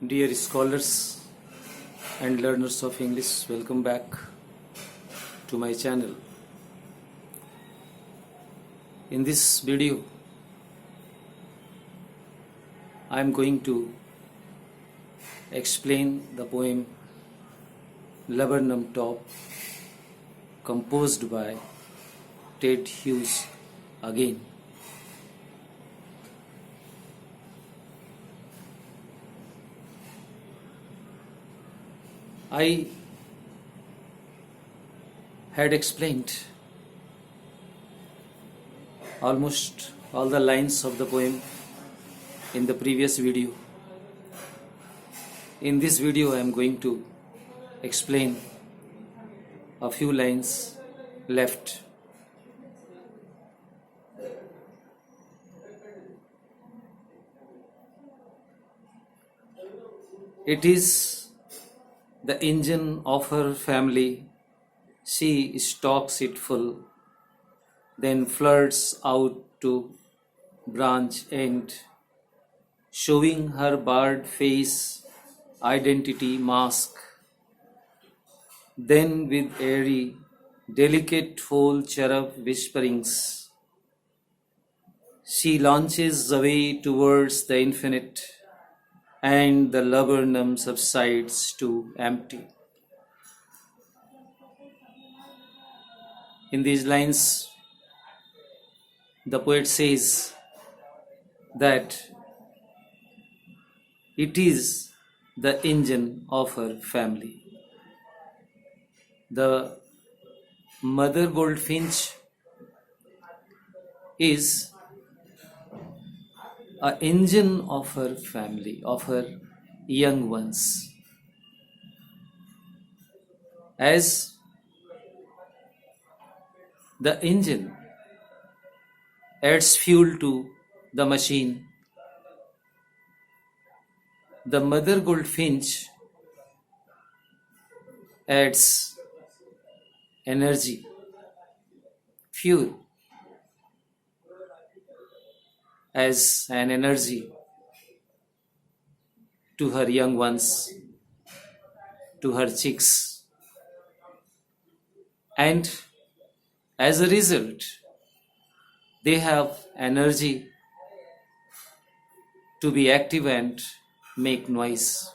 Dear scholars and learners of English, welcome back to my channel. In this video, I am going to explain the poem Laburnum Top, composed by Ted Hughes again. I had explained almost all the lines of the poem in the previous video. In this video, I am going to explain a few lines left. It is the engine of her family. She stocks it full, then flirts out to branch end, showing her barred face, identity mask. Then with airy, delicate foal cherub whisperings, she launches away towards the infinite, and the laburnum subsides to empty. In these lines, the poet says that it is the engine of her family. The mother goldfinch is an engine of her family, of her young ones. As the engine adds fuel to the machine, the mother goldfinch adds energy, fuel, as an energy to her young ones, to her chicks. And as a result, they have energy to be active and make noise.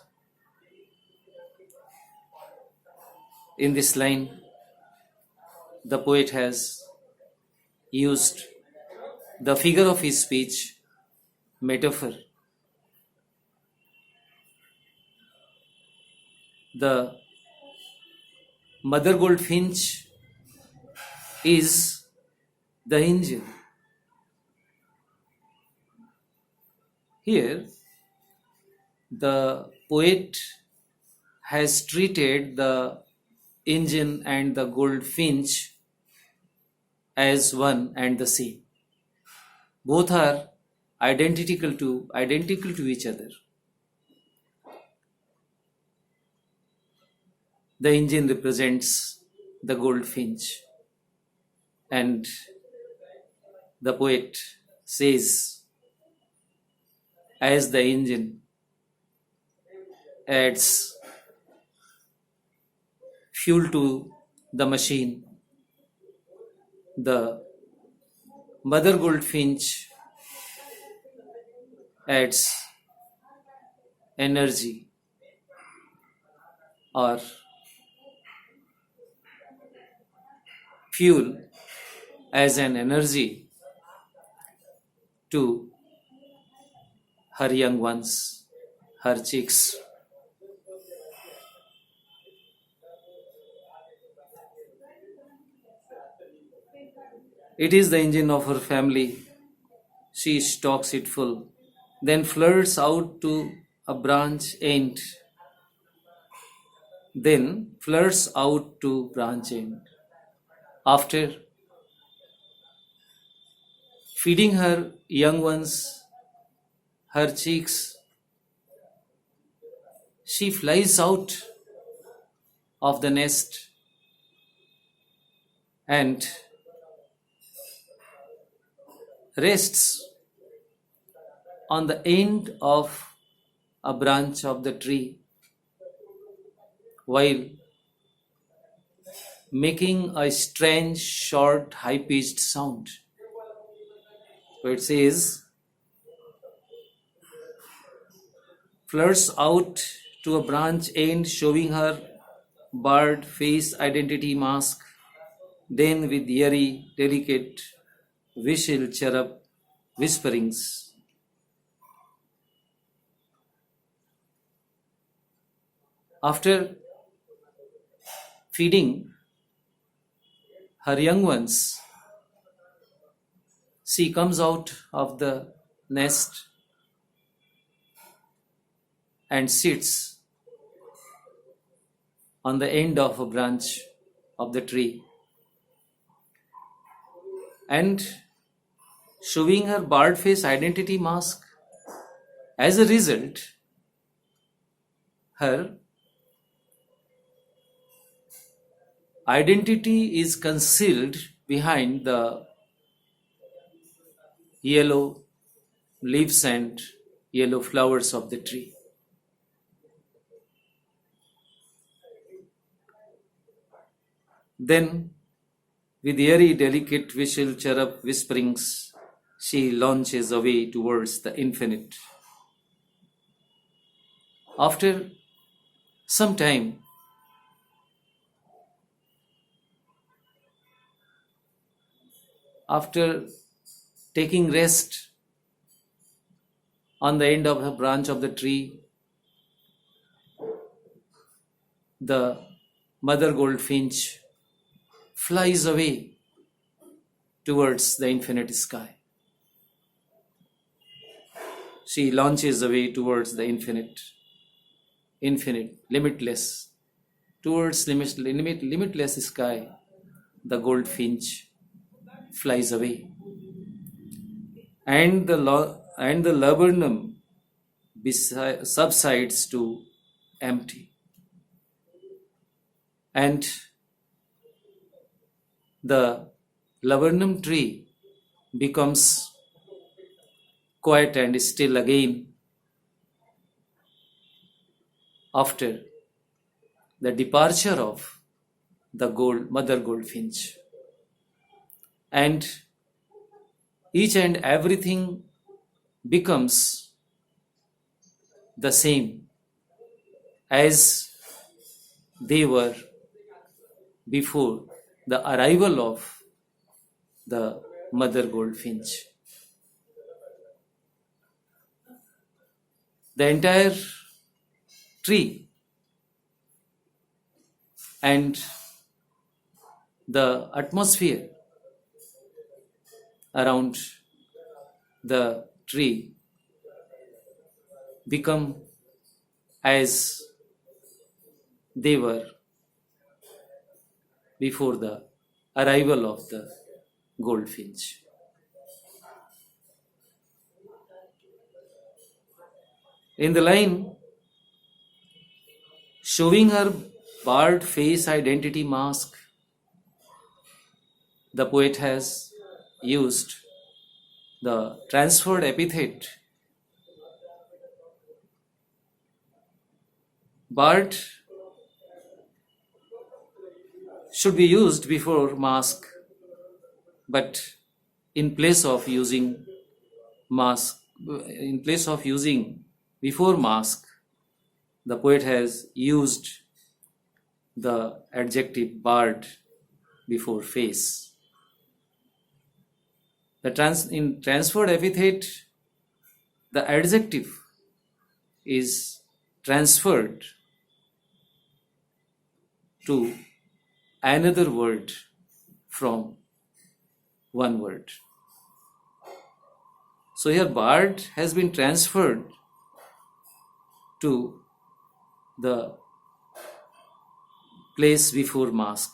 In this line, the poet has used the figure of his speech metaphor. The mother goldfinch is the engine. Here, the poet has treated the engine and the goldfinch as one and the same. Both are identical to each other. The engine represents the goldfinch, and the poet says, as the engine adds fuel to the machine, the mother goldfinch adds energy or fuel as an energy to her young ones, her chicks. It is the engine of her family. She stocks it full, then flirts out to a branch end. After feeding her young ones, her chicks, she flies out of the nest and rests on the end of a branch of the tree while making a strange, short, high-pitched sound. So it says, flirts out to a branch end, showing her barred face identity mask, then with eerie, delicate, whistle chirrup whisperings. After feeding her young ones, she comes out of the nest and sits on the end of a branch of the tree, and showing her barred face identity mask. As a result, her identity is concealed behind the yellow leaves and yellow flowers of the tree. Then, with airy, delicate whistle, chirrup, whisperings, she launches away towards the infinite. After some time, after taking rest on the end of a branch of the tree, the mother goldfinch flies away towards the infinite sky. She launches away towards the infinite, limitless, towards limitless sky. The goldfinch flies away, and the laburnum subsides to empty, and the laburnum tree becomes quiet and still again after the departure of the mother goldfinch. And each and everything becomes the same as they were before the arrival of the mother goldfinch. The entire tree and the atmosphere around the tree become as they were before the arrival of the goldfinch. In the line, showing her barred face identity mask, the poet has used the transferred epithet barred should be used before mask, but in place of using before mask, the poet has used the adjective barred before face. In transferred epithet, the adjective is transferred to another word from one word. So here barred has been transferred to the place before mask.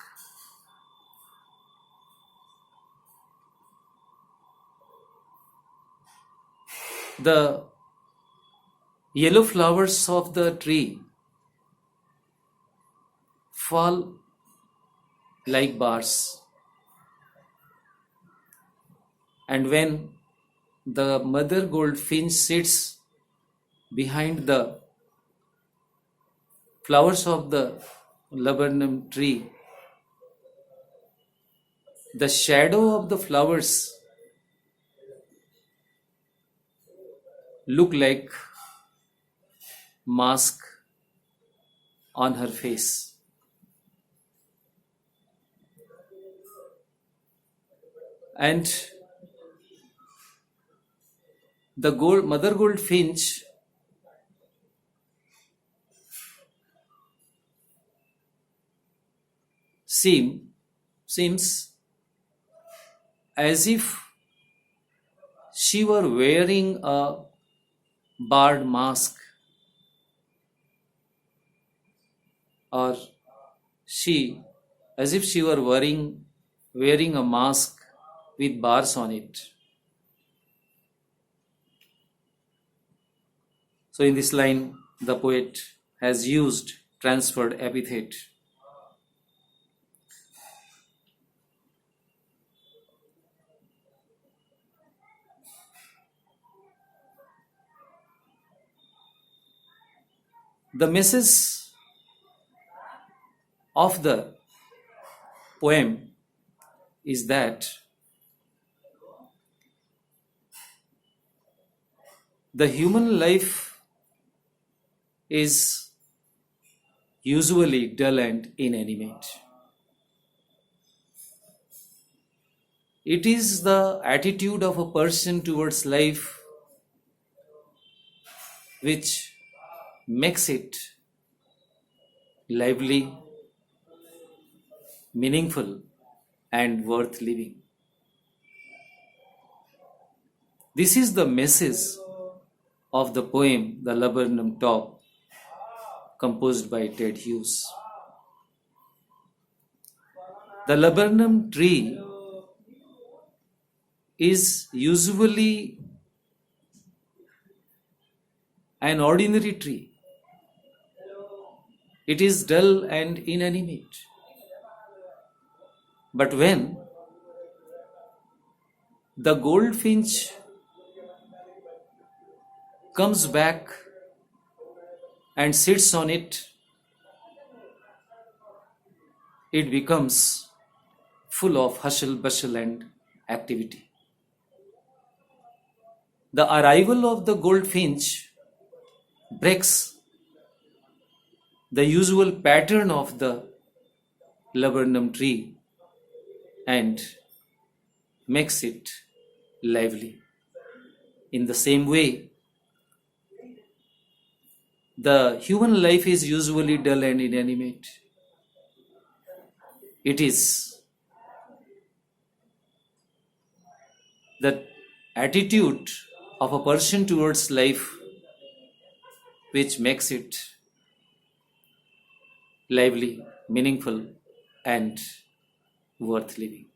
The yellow flowers of the tree fall like bars, and when the mother goldfinch sits behind the flowers of the laburnum tree, the shadow of the flowers look like mask on her face. And the mother goldfinch seems as if she were wearing a barred mask, or she as if she were wearing a mask with bars on it. So in this line, the poet has used transferred epithet. The message of the poem is that the human life is usually dull and inanimate. It is the attitude of a person towards life which makes it lively, meaningful, and worth living. This is the message of the poem The Laburnum Top, composed by Ted Hughes. The laburnum tree is usually an ordinary tree. It is dull and inanimate. But when the goldfinch comes back and sits on it, it becomes full of hustle, bustle, and activity. The arrival of the goldfinch breaks the usual pattern of the laburnum tree and makes it lively. In the same way, the human life is usually dull and inanimate. It is the attitude of a person towards life which makes it lively, meaningful, and worth living.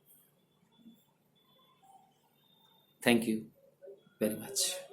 Thank you very much.